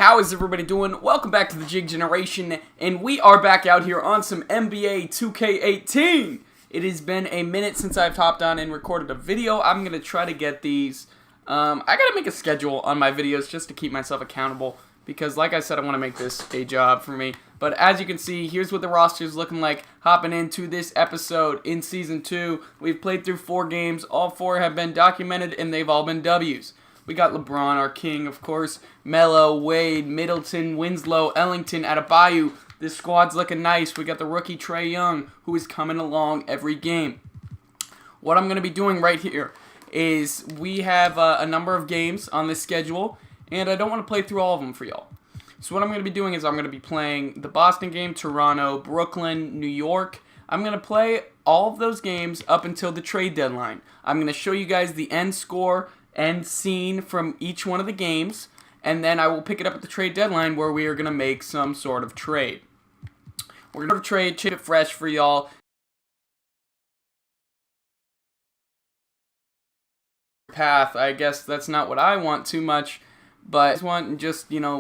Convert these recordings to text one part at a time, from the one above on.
How is everybody doing? Welcome back to the Jig Generation, and we are back out here on some NBA 2k18. It has been a minute since I've hopped on and recorded a video. I'm going to try to get these. I got to make a schedule on my videos just to keep myself accountable, because like I said, I want to make this a job for me. But as you can see, here's what the roster is looking like hopping into this episode in Season 2. We've played through 4 games. All 4 have been documented, and they've all been W's. We got LeBron, our king, of course, Melo, Wade, Middleton, Winslow, Ellington, Adebayo. This squad's looking nice. We got the rookie Trae Young, who is coming along every game. What I'm going to be doing right here is we have a number of games on this schedule, and I don't want to play through all of them for y'all. So what I'm going to be doing is I'm going to be playing the Boston game, Toronto, Brooklyn, New York. I'm going to play all of those games up until the trade deadline. I'm going to show you guys the end score and scene from each one of the games, and then I will pick it up at the trade deadline where we are going to make some sort of trade. We're going to trade, keep it fresh for y'all. Path, I guess that's not what I want too much, but I just want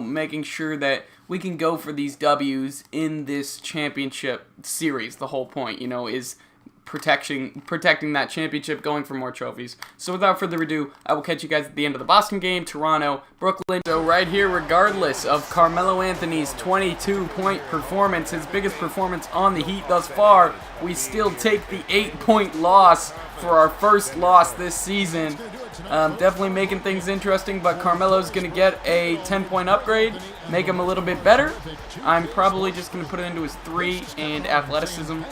making sure that we can go for these W's in this championship series. The whole point, is protecting that championship, going for more trophies. So without further ado, I will catch you guys at the end of the Boston game, Toronto, Brooklyn. So right here, regardless of Carmelo Anthony's 22-point performance, his biggest performance on the Heat thus far, we still take the 8-point loss for our first loss this season. Definitely making things interesting, but Carmelo's going to get a 10-point upgrade, make him a little bit better. I'm probably just going to put it into his 3 and athleticism.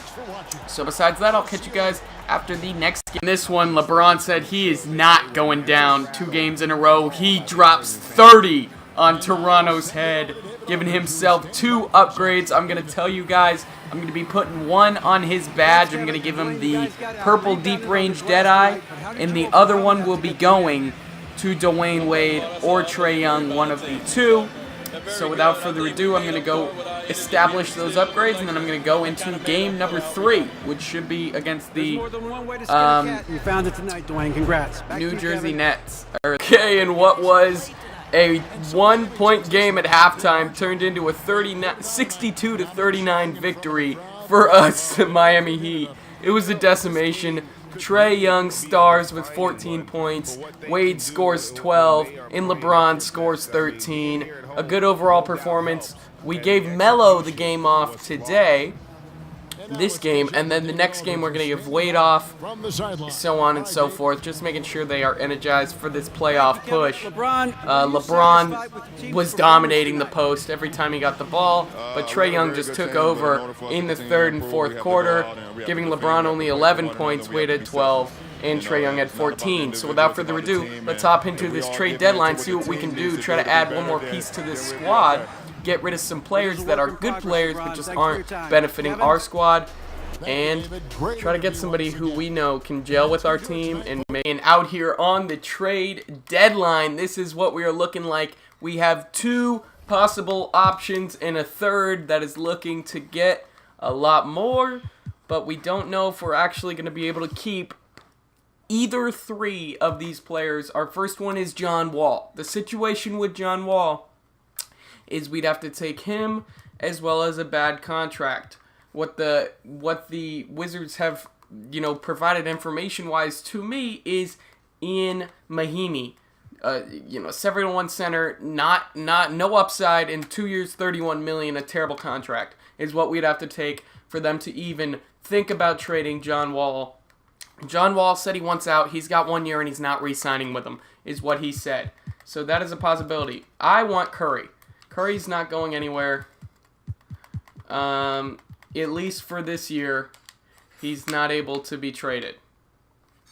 So besides that, I'll catch you guys after the next game. This one, LeBron said he is not going down 2 games in a row. He drops 30 on Toronto's head, giving himself 2 upgrades. I'm going to tell you guys, I'm going to be putting 1 on his badge. I'm going to give him the purple deep range Deadeye, and the other one will be going to Dwayne Wade or Trae Young, one of the 2. So without further ado, I'm going to go establish those upgrades, and then I'm going to go into game number 3, which should be against the you found it tonight, Dwayne. Congrats. New Jersey Nets. Okay, and what was a 1-point game at halftime turned into a 62-39 victory for us, the Miami Heat. It was a decimation. Trae Young stars with 14 points, Wade scores 12, and LeBron scores 13. A good overall performance. We gave Melo the game off today, this game, and then the next game we're going to give Wade off, so on and so forth, just making sure they are energized for this playoff push. LeBron was dominating the post every time he got the ball, but Trae Young just took over in the 3rd and 4th quarter, giving LeBron only 11 points, Wade had 12, and Trae Young had 14. So without further ado, let's hop into this trade deadline, see what we can do, try to add one more piece to this squad, get rid of some players that are good players but just aren't benefiting our squad, and try to get somebody who we know can gel with our team. And out here on the trade deadline, this is what we are looking like. We have 2 possible options and a third that is looking to get a lot more, but we don't know if we're actually going to be able to keep either 3 of these players. Our first one is John Wall. The situation with John Wall is we'd have to take him as well as a bad contract. What the Wizards have, provided information-wise to me is Ian Mahinmi, 7-1 center, no upside, in 2 years, $31 million, a terrible contract is what we'd have to take for them to even think about trading John Wall. John Wall said he wants out. He's got 1 year and he's not re-signing with them, is what he said. So that is a possibility. I want Curry. Curry's not going anywhere. At least for this year, he's not able to be traded.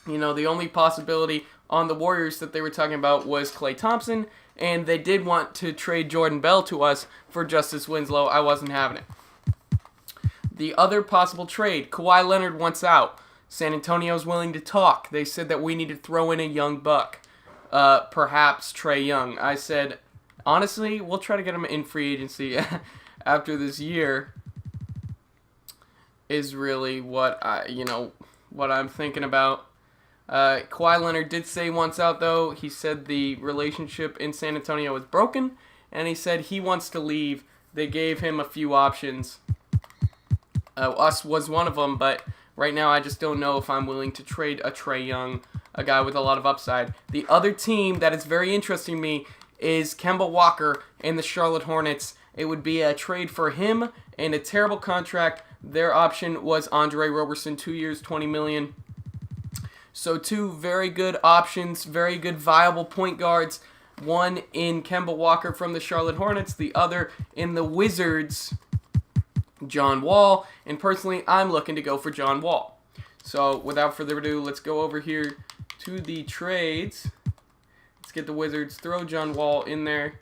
The only possibility on the Warriors that they were talking about was Klay Thompson, and they did want to trade Jordan Bell to us for Justice Winslow. I wasn't having it. The other possible trade, Kawhi Leonard wants out. San Antonio's willing to talk. They said that we need to throw in a young buck. Perhaps Trae Young. I said, honestly, we'll try to get him in free agency after this year is really what I'm thinking about. Kawhi Leonard did say once out, though. He said the relationship in San Antonio is broken, and he said he wants to leave. They gave him a few options. Us was one of them, but right now I just don't know if I'm willing to trade a Trae Young, a guy with a lot of upside. The other team that is very interesting to me is Kemba Walker and the Charlotte Hornets. It would be a trade for him and a terrible contract. Their option was Andre Roberson, 2 years, $20 million. So two very good options, very good viable point guards. One in Kemba Walker from the Charlotte Hornets, the other in the Wizards, John Wall. And personally, I'm looking to go for John Wall. So without further ado, let's go over here to the trades. Let's get the Wizards. Throw John Wall in there.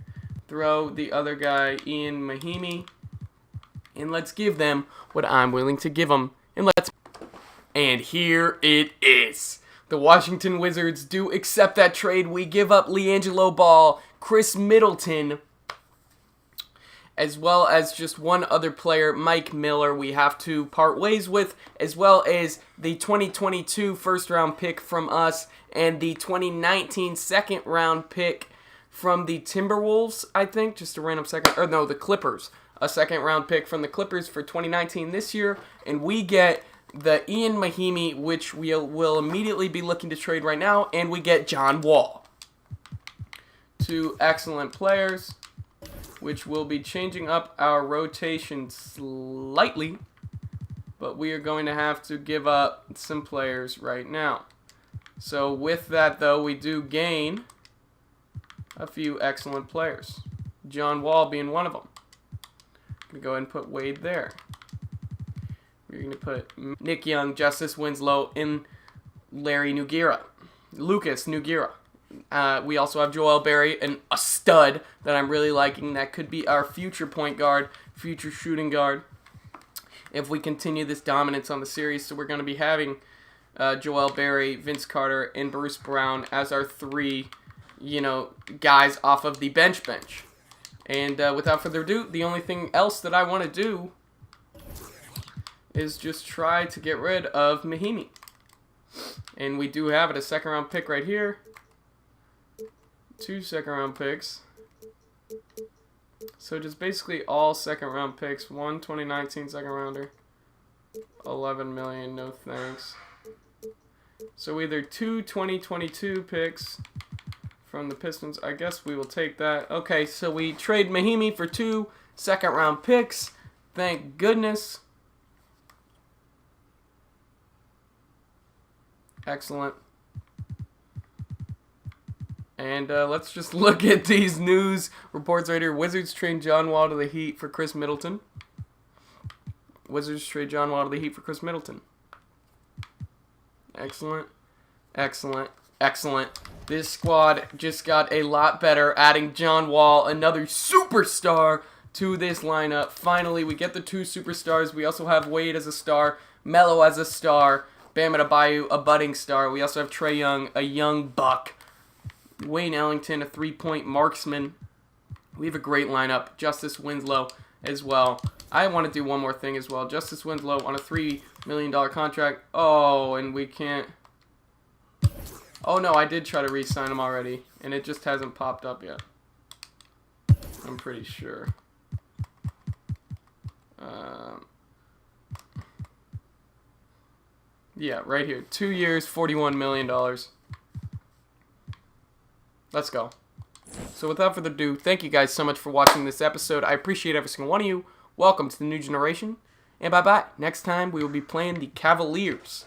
Throw the other guy, Ian Mahimi. And let's give them what I'm willing to give them. And here it is. The Washington Wizards do accept that trade. We give up LiAngelo Ball, Chris Middleton, as well as just one other player, Mike Miller, we have to part ways with, as well as the 2022 first-round pick from us and the 2019 second-round pick from the Timberwolves, I think, just a random second, or no, the Clippers. A second-round pick from the Clippers for 2019 this year, and we get the Ian Mahimi, which we will immediately be looking to trade right now, and we get John Wall. Two excellent players, which will be changing up our rotation slightly, but we are going to have to give up some players right now. So with that, though, we do gain a few excellent players. John Wall being one of them. I'm going to go ahead and put Wade there. We're going to put Nick Young, Justice Winslow, and Lucas Nugira. We also have Joel Berry, and a stud that I'm really liking. That could be our future point guard, future shooting guard, if we continue this dominance on the series. So we're going to be having Joel Berry, Vince Carter, and Bruce Brown as our three, guys off of the bench. And without further ado, the only thing else that I want to do is just try to get rid of Mahimi. And we do have it, a second-round pick right here. 2 second-round picks. So just basically all second-round picks. 1 2019 second-rounder. 11 million, no thanks. So either 2 2022 picks from the Pistons. I guess we will take that. Okay, so we trade Mahimi for 2 second-round picks. Thank goodness. Excellent. And let's just look at these news reports right here. Wizards trade John Wall to the Heat for Chris Middleton. Wizards trade John Wall to the Heat for Chris Middleton. Excellent. Excellent. Excellent. This squad just got a lot better, adding John Wall, another superstar, to this lineup. Finally, we get the 2 superstars. We also have Wade as a star, Melo as a star, Bam Adebayo, a budding star. We also have Trae Young, a young buck. Wayne Ellington, a 3-point marksman. We have a great lineup. Justice Winslow as well. I want to do one more thing as well. Justice Winslow on a $3 million contract. Oh, and we can't. Oh, no, I did try to re-sign him already, and it just hasn't popped up yet. I'm pretty sure. Yeah, right here. 2 years, $41 million. Let's go. So without further ado, thank you guys so much for watching this episode. I appreciate every single one of you. Welcome to the new generation. And bye-bye. Next time, we will be playing the Cavaliers.